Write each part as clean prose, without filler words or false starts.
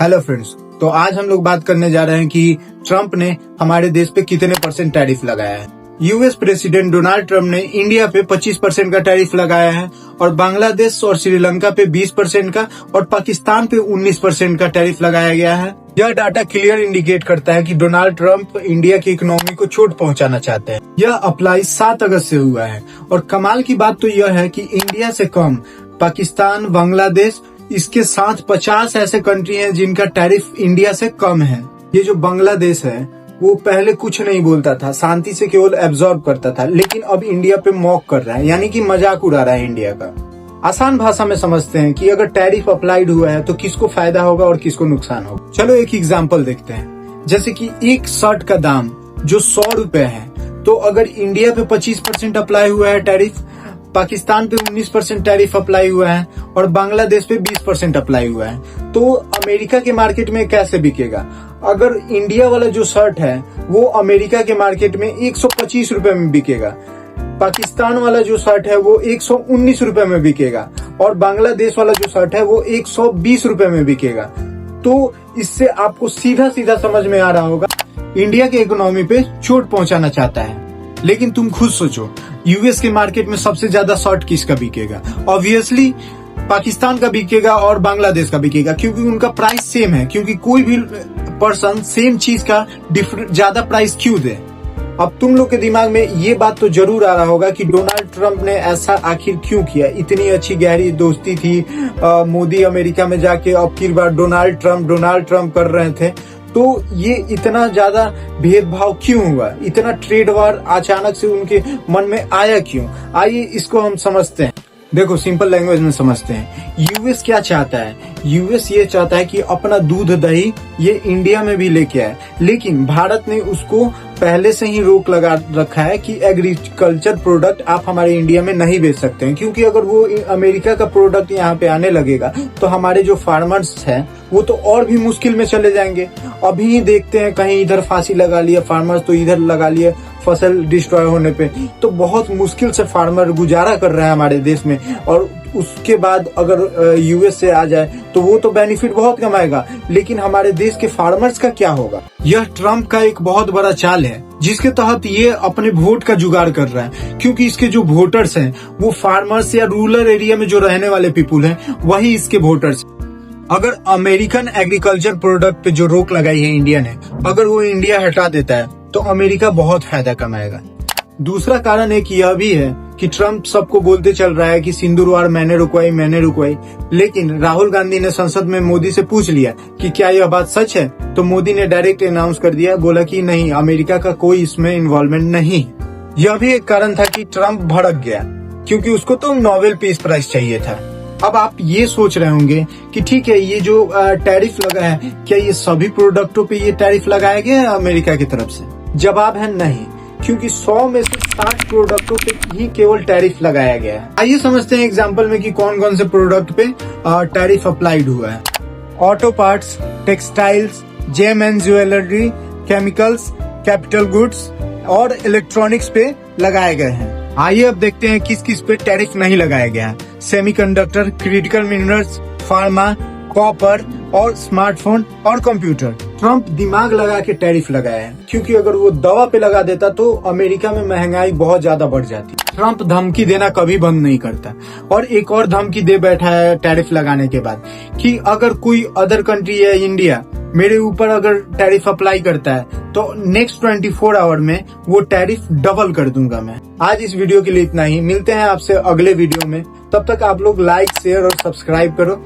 Hello friends, तो आज हम लोग बात करने जा रहे हैं कि ट्रम्प ने हमारे देश पे कितने % टैरिफ लगाया है। यूएस प्रेसिडेंट डोनाल्ड ट्रम्प ने इंडिया पे 25% का टैरिफ लगाया है और बांग्लादेश और श्रीलंका पे 20% का और पाकिस्तान पे 19% का टैरिफ लगाया गया है। यह डाटा क्लियर इंडिकेट करता है कि डोनाल्ड ट्रम्प इंडिया की इकोनॉमी को चोट पहुंचाना चाहते हैं। यह अप्लाई 7 अगस्त से हुआ है और कमाल की बात तो यह है कि इंडिया से कम पाकिस्तान, बांग्लादेश, इसके साथ 50 ऐसे कंट्री हैं जिनका टैरिफ इंडिया से कम है। ये जो बांग्लादेश है वो पहले कुछ नहीं बोलता था, शांति से केवल एब्जॉर्ब करता था, लेकिन अब इंडिया पे मॉक कर रहा है, यानी कि मजाक उड़ा रहा है इंडिया का। आसान भाषा में समझते हैं कि अगर टैरिफ अप्लाइड हुआ है तो किसको फायदा होगा और किसको नुकसान होगा। चलो एक एग्जांपल देखते हैं। जैसे कि एक शर्ट का दाम जो 100 रुपए है, तो अगर इंडिया पे 25% अप्लाई हुआ है टैरिफ, पाकिस्तान पे 19% टैरिफ अप्लाई हुआ है और बांग्लादेश पे 20% अप्लाई हुआ है, तो अमेरिका के मार्केट में कैसे बिकेगा? अगर इंडिया वाला जो शर्ट है वो अमेरिका के मार्केट में 125 रुपए में बिकेगा, पाकिस्तान वाला जो शर्ट है वो 119 रुपए में बिकेगा और बांग्लादेश वाला जो शर्ट है वो 120 रुपए में बिकेगा। तो इससे आपको सीधा सीधा समझ में आ रहा होगा इंडिया के इकोनॉमी पे चोट पहुंचाना चाहता है। लेकिन तुम खुद सोचो, यूएस के मार्केट में सबसे ज्यादा शर्ट किसका बिकेगा? ऑब्वियसली पाकिस्तान का बिकेगा और बांग्लादेश का बिकेगा, क्योंकि उनका प्राइस सेम है। क्योंकि कोई भी पर्सन सेम चीज का ज्यादा प्राइस क्यों दे? अब तुम लोग के दिमाग में ये बात तो जरूर आ रहा होगा कि डोनाल्ड ट्रम्प ने ऐसा आखिर क्यों किया? इतनी अच्छी गहरी दोस्ती थी, मोदी अमेरिका में जाके अब की बार डोनाल्ड ट्रम्प कर रहे थे, तो ये इतना ज्यादा भेदभाव क्यों हुआ? इतना ट्रेड वॉर अचानक से उनके मन में आया क्यों? आइए इसको हम समझते हैं। देखो, सिंपल लैंग्वेज में समझते हैं। यूएस क्या चाहता है? यूएस ये चाहता है कि अपना दूध दही ये इंडिया में भी लेके आए, लेकिन भारत ने उसको पहले से ही रोक लगा रखा है कि एग्रीकल्चर प्रोडक्ट आप हमारे इंडिया में नहीं बेच सकते हैं, क्योंकि अगर वो अमेरिका का प्रोडक्ट यहाँ पे आने लगेगा तो हमारे जो फार्मर्स हैं वो तो और भी मुश्किल में चले जाएंगे। अभी ही देखते हैं, कहीं इधर फांसी लगा लिया फार्मर्स, तो इधर लगा लिया फसल डिस्ट्रॉय होने पे। तो बहुत मुश्किल से फार्मर गुजारा कर रहा है हमारे देश में, और उसके बाद अगर यूएस से आ जाए तो वो तो बेनिफिट बहुत कमाएगा, लेकिन हमारे देश के फार्मर्स का क्या होगा? यह ट्रम्प का एक बहुत बड़ा चाल है जिसके तहत ये अपने वोट का जुगाड़ कर रहा है, क्योंकि इसके जो वोटर्स हैं वो फार्मर्स या रूरल एरिया में जो रहने वाले पीपुल हैं वही इसके वोटर्स। अगर अमेरिकन एग्रीकल्चर प्रोडक्ट पे जो रोक लगाई है इंडिया ने, अगर वो इंडिया हटा देता है तो अमेरिका बहुत फायदा कमाएगा। दूसरा कारण एक यह भी है कि ट्रम्प सबको बोलते चल रहा है कि सिंदूर वार मैंने रुकवाई, लेकिन राहुल गांधी ने संसद में मोदी से पूछ लिया कि क्या यह बात सच है, तो मोदी ने डायरेक्ट अनाउंस कर दिया, बोला कि नहीं, अमेरिका का कोई इसमें इन्वॉल्वमेंट नहीं। यह भी एक कारण था कि ट्रम्प भड़क गया, क्योंकि उसको तो नोबेल पीस प्राइज चाहिए था। अब आप ये सोच रहे होंगे कि ठीक है, ये जो टैरिफ लगा है, क्या ये सभी प्रोडक्टों पे ये टैरिफ लगाया गया है अमेरिका की तरफ से? जवाब है नहीं, क्योंकि 100 में से 60 प्रोडक्टों पे ही केवल टैरिफ लगाया गया है। आइए समझते हैं एग्जांपल में कि कौन कौन से प्रोडक्ट पे टैरिफ अप्लाइड हुआ है। Auto parts, textiles, gem and jewellery, chemicals, capital goods और इलेक्ट्रॉनिक्स पे लगाए गए हैं। आइए अब देखते हैं किस किस पे टैरिफ नहीं लगाया गया है। Semiconductor, critical minerals, pharma, copper और स्मार्टफोन और कंप्यूटर। ट्रम्प दिमाग लगा के टैरिफ लगाया है, क्योंकि अगर वो दवा पे लगा देता तो अमेरिका में महंगाई बहुत ज्यादा बढ़ जाती। ट्रम्प धमकी देना कभी बंद नहीं करता, और एक और धमकी दे बैठा है टैरिफ लगाने के बाद कि अगर कोई अदर कंट्री या इंडिया मेरे ऊपर अगर टैरिफ अप्लाई करता है तो नेक्स्ट 24 आवर में वो टैरिफ डबल कर दूंगा मैं। आज इस वीडियो के लिए इतना ही, मिलते हैं आपसे अगले वीडियो में। तब तक आप लोग लाइक, शेयर और सब्सक्राइब करो।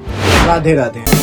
राधे राधे।